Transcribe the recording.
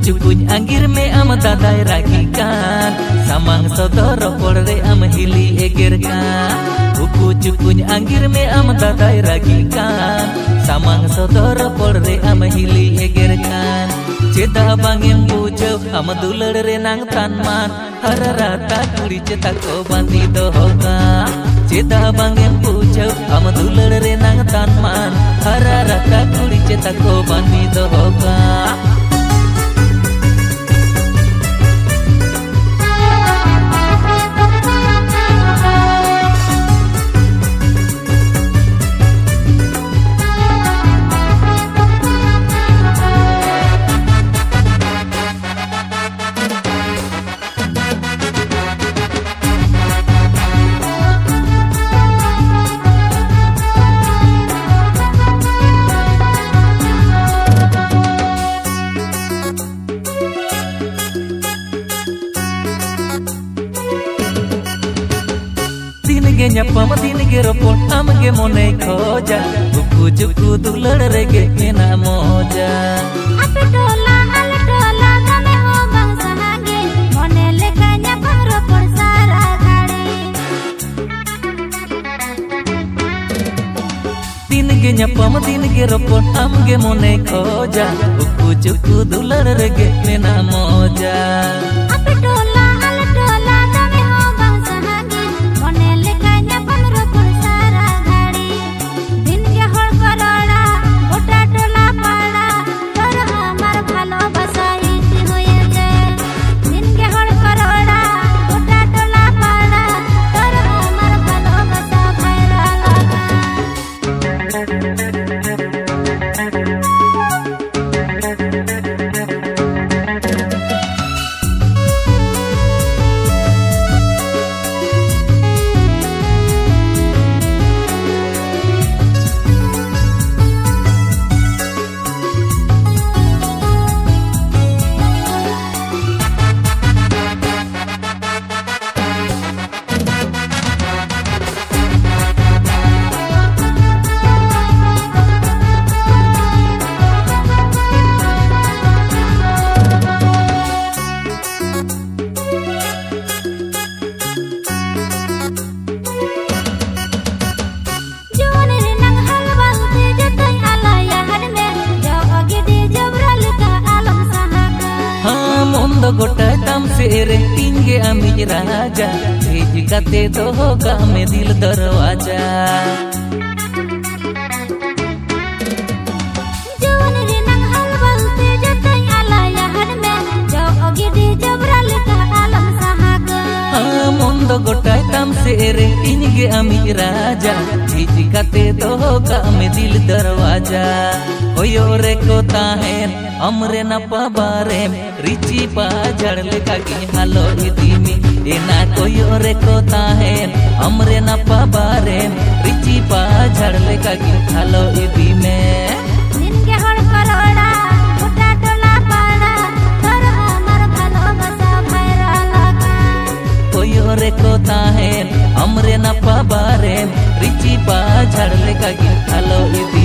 Cukuny anggir me am dadai ragikan, samang sodoro polre am hili egerkan. Buku cukuny anggir me am dadai ragikan, samang sodoro polre am hili egerkan. Ceta bangem bujau am dular renang tanman, hararata kuri ceta ko banti dohoka. Ceta bangem bujau am dular renang tanman, hararata kuri ceta ko banti dohoka. Nyapa matini geropol amge mone khoja buku juku dular rege mena moja ape dola ale dola game ho bang sahage mone leka nyapa ropol sara gade tin ge nyapa matini geropol amge mone khoja buku juku dular rege mena moja ape dola ale dola game ho bang sahage mone leka गोटा तम सेरे Pinge Amy's राजा भेज कते तो होगा में दिल दरवाजा जवन रे नंग हलवल ते जतई आला याहर में जो ओगिदी जबरल का आलम सहाग मुंद गोटा तम सेरे पिंगे अमीज राजा भेज कते तो होगा में दिल दरवाजा ओयो रे को ताहेन हमरे न पाबारे रिची पा झड़ले काकी हालो इदीमी एना कोयो रे को ताहेन हमरे न पाबारे रिची पा झड़ले काकी हालो इदीमे निनगे हड़ करोड़ा उटा टोला पाड़ा तोर हमर भालो बसा भैरा लगा कोयो रे को ताहेन हमरे न पाबारे रिची पा झड़ले काकी हालो इदी